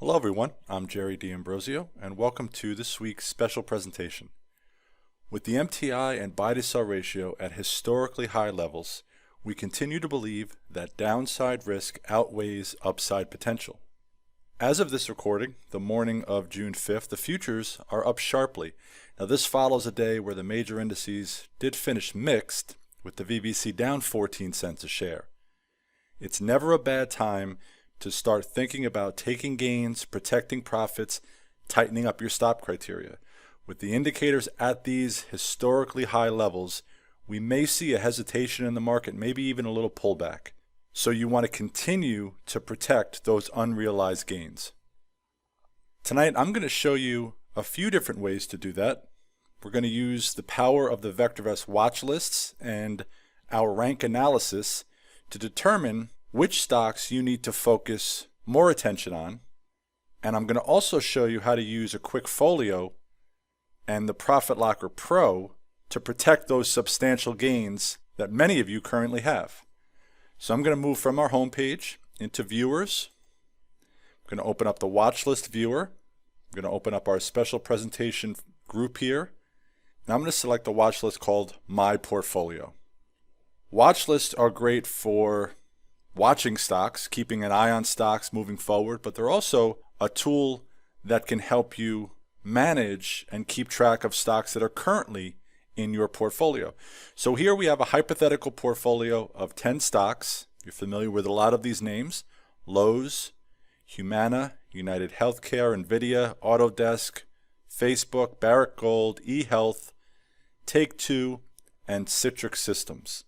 Hello everyone, I'm Jerry D'Ambrosio and welcome to this week's special presentation. With the MTI and BSR ratio at historically high levels, we continue to believe that downside risk outweighs upside potential. As of this recording, the morning of June 5th, the futures are up sharply. Now this follows a day where the major indices did finish mixed, with the VVC down 14 cents a share. It's never a bad time to start thinking about taking gains, protecting profits, tightening up your stop criteria. With the indicators at these historically high levels, we may see a hesitation in the market, maybe even a little pullback. So you want to continue to protect those unrealized gains. Tonight, I'm going to show you a few different ways to do that. We're going to use the power of the VectorVest watch lists and our rank analysis to determine which stocks you need to focus more attention on. And I'm going to also show you how to use a quick folio and the Profit Locker Pro to protect those substantial gains that many of you currently have. So I'm going to move from our home page into viewers. I'm going to open up the watch list viewer. I'm going to open up our special presentation group here. Now I'm going to select the watch list called My Portfolio. Watch lists are great for watching stocks, keeping an eye on stocks moving forward, but they're also a tool that can help you manage and keep track of stocks that are currently in your portfolio. So here we have a hypothetical portfolio of 10 stocks. You're familiar with a lot of these names: Lowe's, Humana, United Healthcare, Nvidia, Autodesk, Facebook, Barrick Gold, eHealth, Take-Two, and Citrix Systems.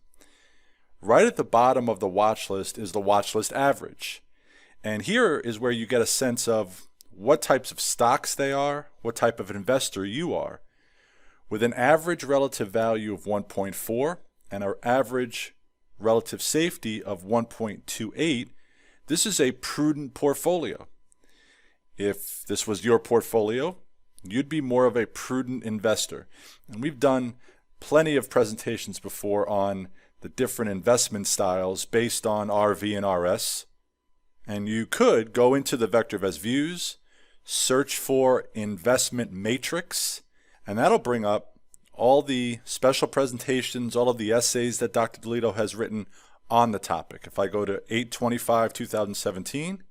Right at the bottom of the watch list is the watch list average. And here is where you get a sense of what types of stocks they are, what type of investor you are. With an average relative value of 1.4 and our average relative safety of 1.28, this is a prudent portfolio. If this was your portfolio, you'd be more of a prudent investor. And we've done plenty of presentations before on the different investment styles based on RV and RS. And you could go into the VectorVest views, search for investment matrix, and that'll bring up all the special presentations, all of the essays that Dr. DeLito has written on the topic. If I go to 8/25/2017,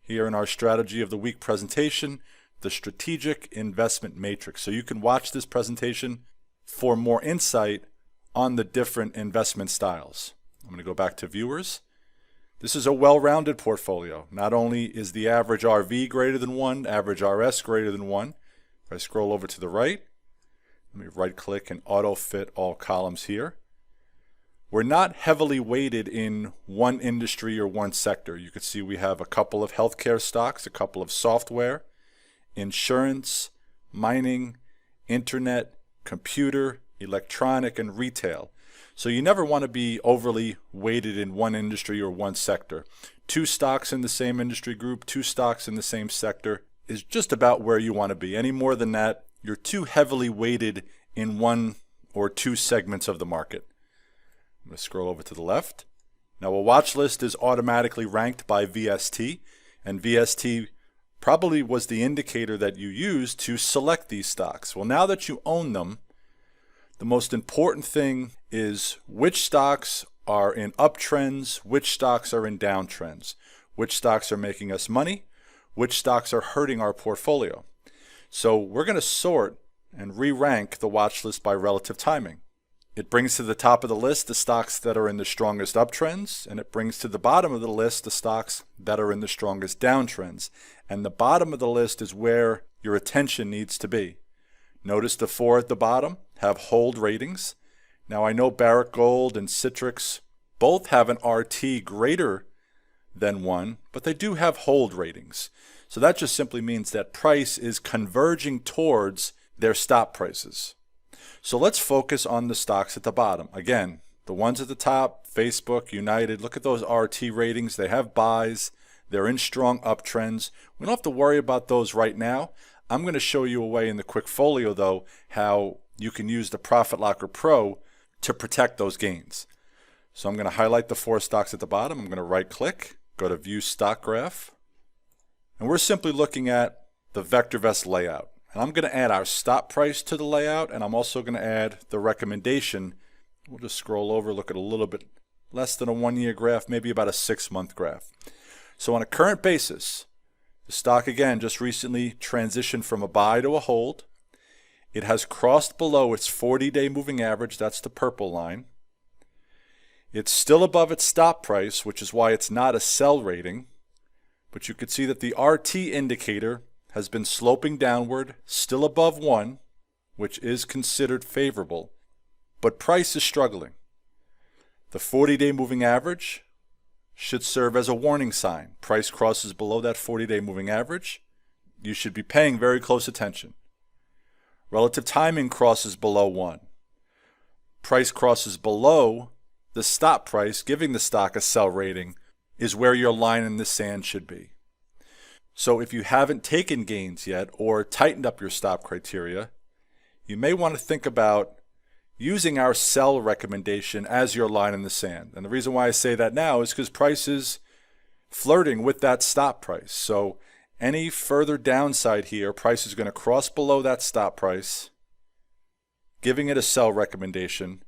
here in our strategy of the week presentation, the strategic investment matrix. So you can watch this presentation for more insight on the different investment styles. I'm going to go back to viewers. This is a well-rounded portfolio. Not only is the average RV greater than 1, average RS greater than 1. If I scroll over to the right, let me right-click and auto-fit all columns here. We're not heavily weighted in one industry or one sector. You can see we have a couple of healthcare stocks, a couple of software, insurance, mining, internet, computer, electronic, and retail. So you never want to be overly weighted in one industry or one sector. 2 stocks in the same industry group, 2 stocks in the same sector is just about where you want to be. Any more than that, you're too heavily weighted in 1 or 2 segments of the market. I'm going to scroll over to the left. Now a watch list is automatically ranked by VST, and VST probably was the indicator that you used to select these stocks. Well, now that you own them, the most important thing is which stocks are in uptrends, which stocks are in downtrends, which stocks are making us money, which stocks are hurting our portfolio. So we're going to sort and re-rank the watch list by relative timing. It brings to the top of the list the stocks that are in the strongest uptrends, and it brings to the bottom of the list the stocks that are in the strongest downtrends. And the bottom of the list is where your attention needs to be. Notice the 4 at the bottom have hold ratings. Now I know Barrick Gold and Citrix both have an RT greater than 1, but they do have hold ratings. So that just simply means that price is converging towards their stop prices. So let's focus on the stocks at the bottom. Again, the ones at the top, Facebook, United, look at those RT ratings. They have buys. They're in strong uptrends. We don't have to worry about those right now. I'm going to show you a way in the quick folio, though, how you can use the Profit Locker Pro to protect those gains. So I'm going to highlight the 4 stocks at the bottom. I'm going to right-click, go to View Stock Graph. And we're simply looking at the VectorVest layout. And I'm going to add our stop price to the layout, and I'm also going to add the recommendation. We'll just scroll over, look at a little bit less than a 1-year graph, maybe about a 6-month graph. So on a current basis, the stock again just recently transitioned from a buy to a hold. It has crossed below its 40-day moving average, that's the purple line. It's still above its stop price, which is why it's not a sell rating. But you could see that the RT indicator has been sloping downward, still above 1, which is considered favorable. But price is struggling. The 40-day moving average should serve as a warning sign. Price crosses below that 40-day moving average. You should be paying very close attention. Relative timing crosses below 1. Price crosses below the stop price, giving the stock a sell rating, is where your line in the sand should be. So if you haven't taken gains yet or tightened up your stop criteria, you may want to think about using our sell recommendation as your line in the sand. And the reason why I say that now is because price is flirting with that stop price. So any further downside here, price is going to cross below that stop price, giving it a sell recommendation,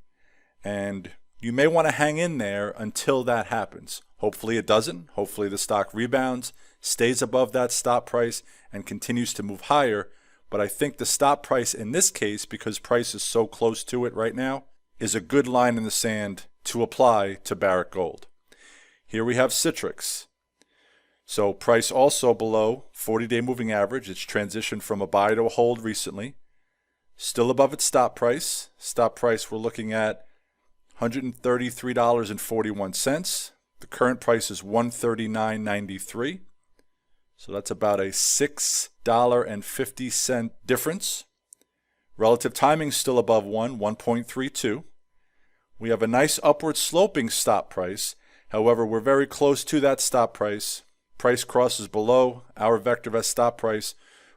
and you may want to hang in there until that happens. Hopefully it doesn't. Hopefully the stock rebounds, stays above that stop price, and continues to move higher. But I think the stop price in this case, because price is so close to it right now, is a good line in the sand to apply to Barrick Gold. Here we have Citrix. So price also below 40-day moving average. It's transitioned from a buy to a hold recently. Still above its stop price. Stop price we're looking at $133.41. The current price is $139.93. So that's about a $6.50 difference. Relative timing still above 1.32. We have a nice upward sloping stop price. However, we're very close to that stop price. Price crosses below our VectorVest stop price,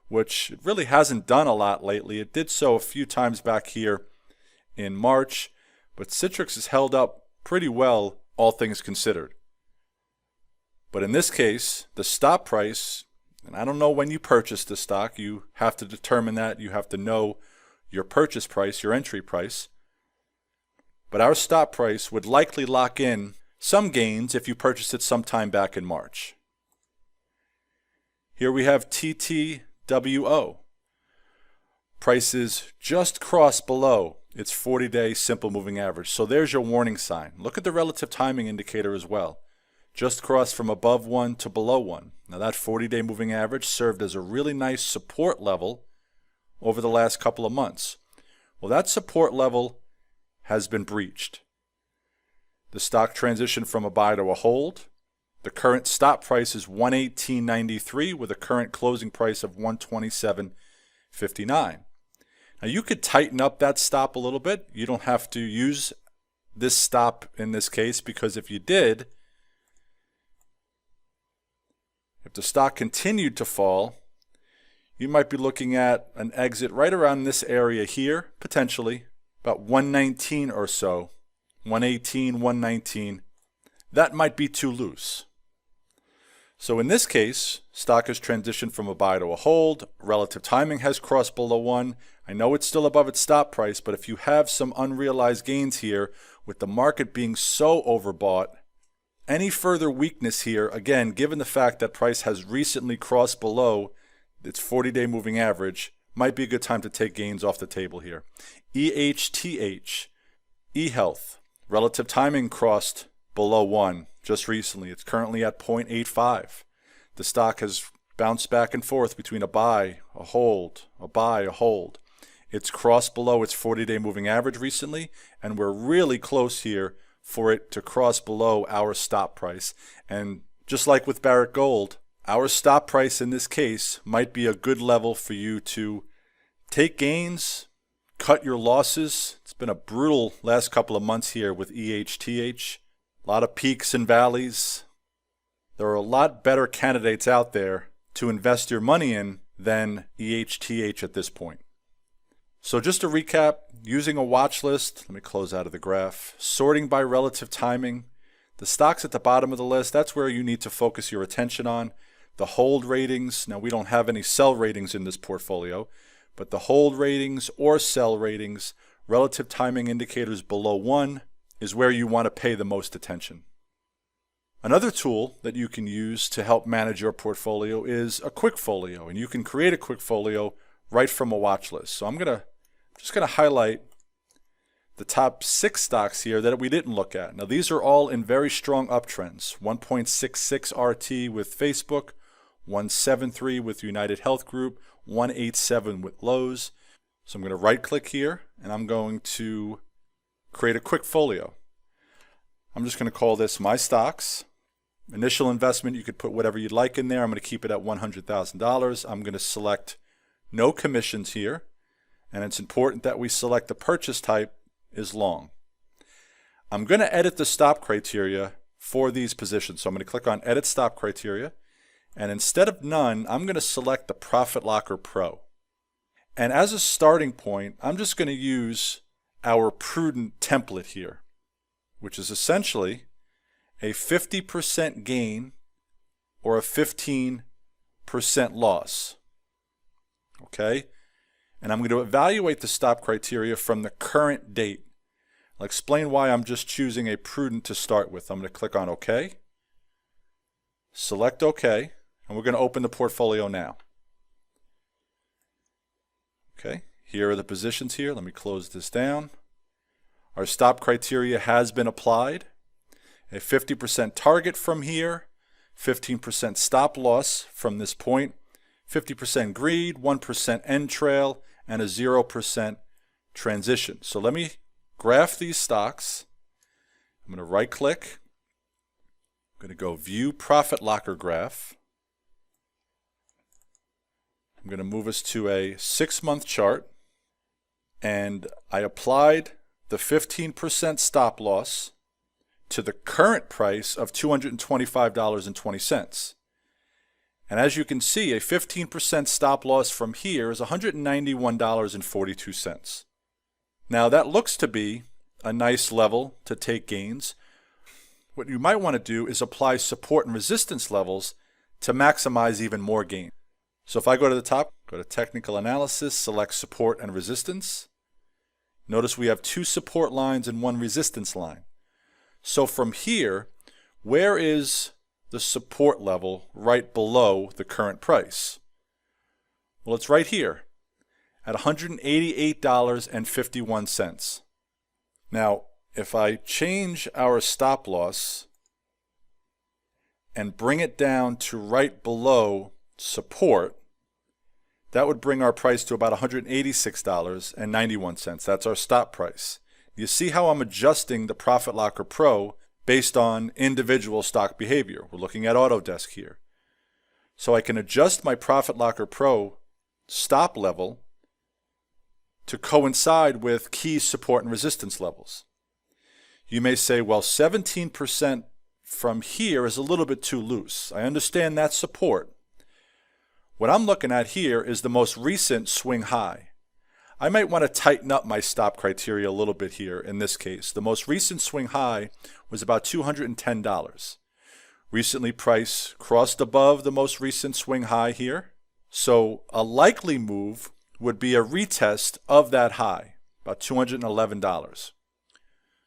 which it really hasn't done a lot lately. It did so a few times back here in March, but Citrix has held up pretty well, all things considered. But in this case, the stop price, and I don't know when you purchase the stock, you have to determine that. You have to know your purchase price, your entry price. But our stop price would likely lock in some gains if you purchased it sometime back in March. Here we have TTWO. Prices just crossed below its 40-day simple moving average. So there's your warning sign. Look at the relative timing indicator as well. Just crossed from above 1 to below 1. Now that 40-day moving average served as a really nice support level over the last couple of months. Well, that support level has been breached. The stock transitioned from a buy to a hold. The current stop price is $118.93 with a current closing price of $127.59. Now you could tighten up that stop a little bit. You don't have to use this stop in this case, because if you did, if the stock continued to fall, you might be looking at an exit right around this area here, potentially, about 119 or so, 118, 119. That might be too loose. So in this case, stock has transitioned from a buy to a hold. Relative timing has crossed below 1. I know it's still above its stop price, but if you have some unrealized gains here, with the market being so overbought, any further weakness here, again, given the fact that price has recently crossed below its 40-day moving average, might be a good time to take gains off the table here. EHTH, eHealth, relative timing crossed below 1 just recently. It's currently at 0.85. The stock has bounced back and forth between a buy, a hold, a buy, a hold. It's crossed below its 40-day moving average recently, and we're really close here for it to cross below our stop price. And just like with Barrick Gold, our stop price in this case might be a good level for you to take gains, cut your losses. It's been a brutal last couple of months here with EHTH. A lot of peaks and valleys. There are a lot better candidates out there to invest your money in than EHTH at this point. So just to recap, using a watch list, let me close out of the graph, sorting by relative timing, the stocks at the bottom of the list, that's where you need to focus your attention on. the hold ratings. Now we don't have any sell ratings in this portfolio, but the hold ratings or sell ratings, relative timing indicators below 1 is where you want to pay the most attention. Another tool that you can use to help manage your portfolio is a quick folio, and you can create a quick folio right from a watch list. So I'm just going to highlight the top 6 stocks here that we didn't look at. Now these are all in very strong uptrends. 1.66 RT with Facebook, 173 with United Health Group, 187 with Lowe's. So I'm going to right click here and I'm going to create a quick folio. I'm just going to call this My Stocks. Initial investment, you could put whatever you'd like in there. I'm going to keep it at $100,000. I'm going to select no commissions here. And it's important that we select the purchase type is long. I'm going to edit the stop criteria for these positions. So I'm going to click on Edit Stop Criteria. And instead of none, I'm going to select the Profit Locker Pro. And as a starting point, I'm just going to use our prudent template here, which is essentially a 50% gain or a 15% loss. Okay? And I'm going to evaluate the stop criteria from the current date. I'll explain why I'm just choosing a prudent to start with. I'm going to click on OK, select OK, and we're going to open the portfolio now. Okay, here are the positions here. Let me close this down. Our stop criteria has been applied. A 50% target from here, 15% stop loss from this point, 50% greed, 1% end trail, and a 0% transition. So let me graph these stocks. I'm going to right click. I'm going to go View Profit Locker Graph. I'm going to move us to a 6-month chart. And I applied the 15% stop loss to the current price of $225.20. And as you can see, a 15% stop loss from here is $191.42. Now that looks to be a nice level to take gains. What you might want to do is apply support and resistance levels to maximize even more gain. So if I go to the top, go to Technical Analysis, select Support and Resistance. Notice we have 2 support lines and 1 resistance line. So from here, where is the support level right below the current price? Well, it's right here at $188.51. Now, if I change our stop loss and bring it down to right below support, that would bring our price to about $186.91. That's our stop price. You see how I'm adjusting the Profit Locker Pro based on individual stock behavior. We're looking at Autodesk here. So I can adjust my Profit Locker Pro stop level to coincide with key support and resistance levels. You may say, well, 17% from here is a little bit too loose. I understand that support. What I'm looking at here is the most recent swing high. I might want to tighten up my stop criteria a little bit here in this case. The most recent swing high was about $210. Recently price crossed above the most recent swing high here. So a likely move would be a retest of that high, about $211.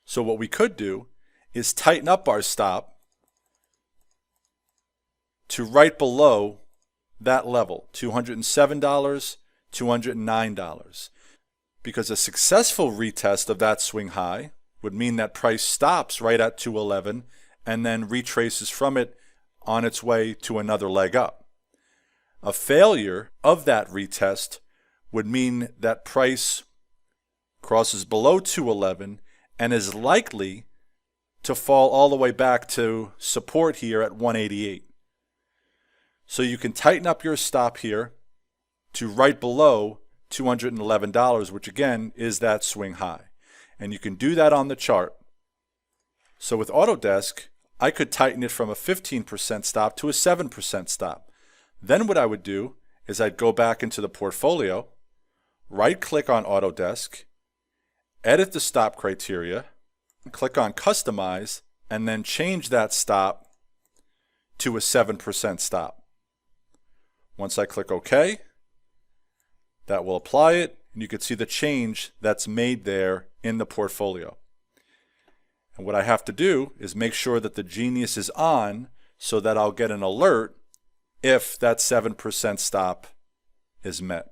So what we could do is tighten up our stop to right below that level, $207, $209. Because a successful retest of that swing high would mean that price stops right at 211 and then retraces from it on its way to another leg up. A failure of that retest would mean that price crosses below 211 and is likely to fall all the way back to support here at 188. So you can tighten up your stop here to right below $211, which again is that swing high. And you can do that on the chart. So with Autodesk, I could tighten it from a 15% stop to a 7% stop. Then what I would do is I'd go back into the portfolio, right click on Autodesk, edit the stop criteria, click on Customize, and then change that stop to a 7% stop. Once I click OK, that will apply it, and you can see the change that's made there in the portfolio. And what I have to do is make sure that the Genius is on so that I'll get an alert if that 7% stop is met.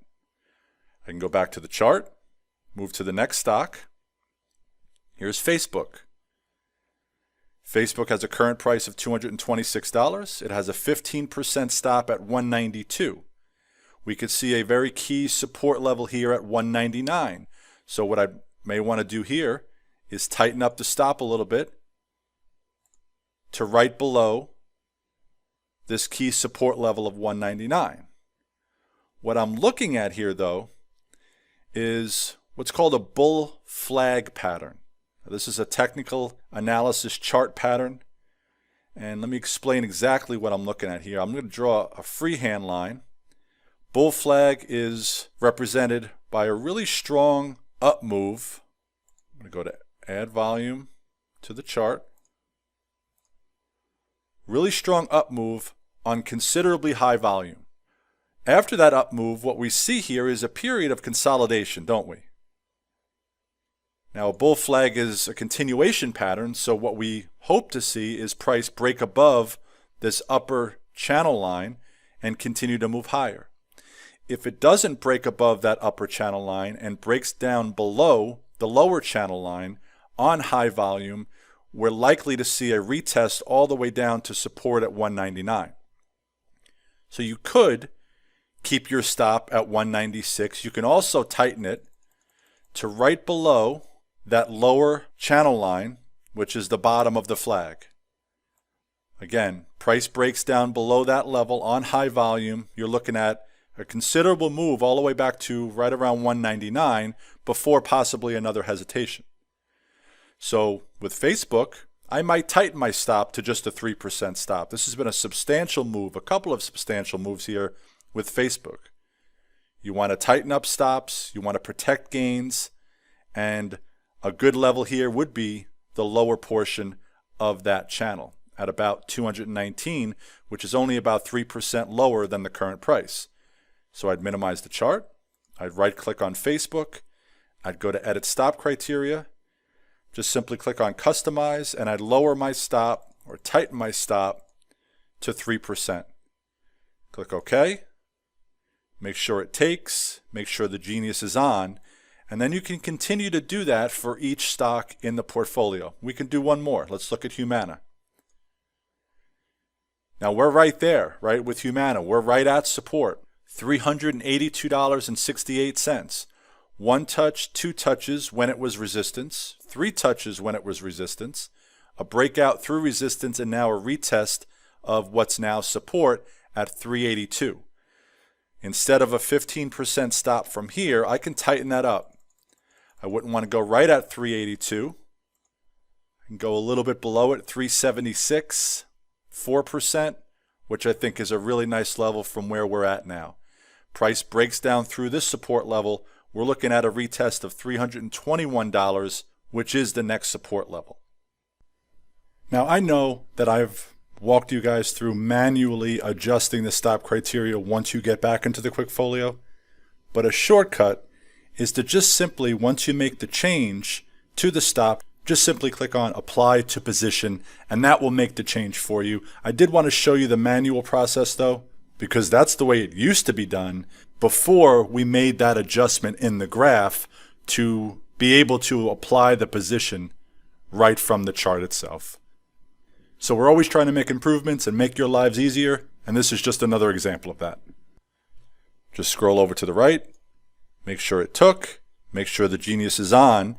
I can go back to the chart, move to the next stock. Here's Facebook. Facebook has a current price of $226. It has a 15% stop at $192. We could see a very key support level here at $199. So what I may want to do here is tighten up the stop a little bit to right below this key support level of $199. What I'm looking at here, though, is what's called a bull flag pattern. This is a technical analysis chart pattern, and let me explain exactly what I'm looking at here. I'm going to draw a freehand line. Bull flag is represented by a really strong up move. I'm going to go to add volume to the chart. Really strong up move on considerably high volume. After that up move, what we see here is a period of consolidation, don't we? Now, a bull flag is a continuation pattern, so what we hope to see is price break above this upper channel line and continue to move higher. If it doesn't break above that upper channel line and breaks down below the lower channel line on high volume, we're likely to see a retest all the way down to support at 199. So you could keep your stop at 196. You can also tighten it to right below that lower channel line, which is the bottom of the flag. Again, price breaks down below that level on high volume. You're looking at a considerable move all the way back to right around 199 before possibly another hesitation. So with Facebook, I might tighten my stop to just a 3% stop. This has been a substantial move, a couple of substantial moves here with Facebook. You want to tighten up stops, you want to protect gains, and a good level here would be the lower portion of that channel at about 219, which is only about 3% lower than the current price. So I'd minimize the chart, I'd right click on Facebook, I'd go to edit stop criteria, just simply click on customize, and I'd lower my stop or tighten my stop to 3%. Click OK, make sure it takes, make sure the Genius is on, and then you can continue to do that for each stock in the portfolio. We can do one more. Let's look at Humana. Now we're right there, right, with Humana. We're right at support, $382.68. One touch, two touches when it was resistance, three touches when it was resistance, a breakout through resistance, and now a retest of what's now support at 382. Instead of a 15% stop from here, I can tighten that up. I wouldn't want to go right at 382. I can go a little bit below it, 376, 4%, which I think is a really nice level from where we're at now. Price breaks down through this support level. We're looking at a retest of $321, which is the next support level. Now, I know that I've walked you guys through manually adjusting the stop criteria once you get back into the Quickfolio, but a shortcut is to just simply, once you make the change to the stop, just simply click on apply to position, and that will make the change for you. I did want to show you the manual process though, because that's the way it used to be done before we made that adjustment in the graph to be able to apply the position right from the chart itself. So we're always trying to make improvements and make your lives easier, and this is just another example of that. Just scroll over to the right, make sure it took, make sure the Genius is on,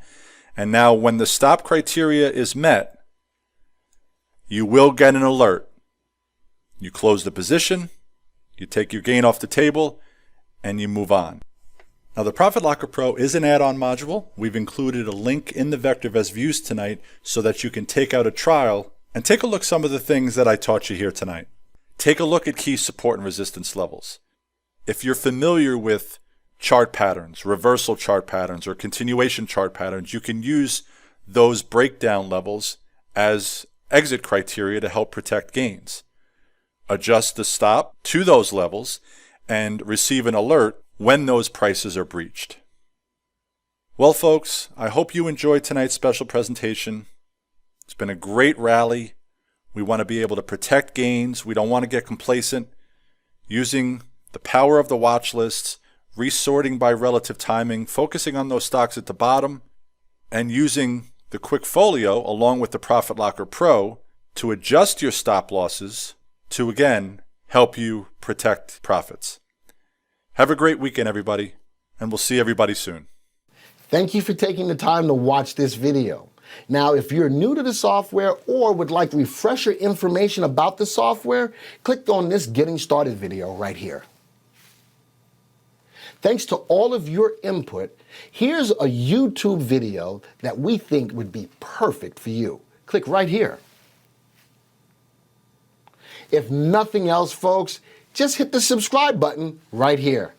and now when the stop criteria is met, you will get an alert. You close the position, you take your gain off the table, and you move on. Now the Profit Locker Pro is an add-on module. We've included a link in the VectorVest views tonight so that you can take out a trial and take a look at some of the things that I taught you here tonight. Take a look at key support and resistance levels. If you're familiar with chart patterns, reversal chart patterns, or continuation chart patterns, you can use those breakdown levels as exit criteria to help protect gains. Adjust the stop to those levels, and receive an alert when those prices are breached. Well, folks, I hope you enjoyed tonight's special presentation. It's been a great rally. We want to be able to protect gains. We don't want to get complacent. Using the power of the watch lists, resorting by relative timing, focusing on those stocks at the bottom, and using the quick folio along with the Profit Locker Pro to adjust your stop losses to, again, help you protect profits. Have a great weekend, everybody, and we'll see everybody soon. Thank you for taking the time to watch this video. Now, if you're new to the software or would like refresher information about the software, click on this Getting Started video right here. Thanks to all of your input, here's a YouTube video that we think would be perfect for you. Click right here. If nothing else, folks, just hit the subscribe button right here.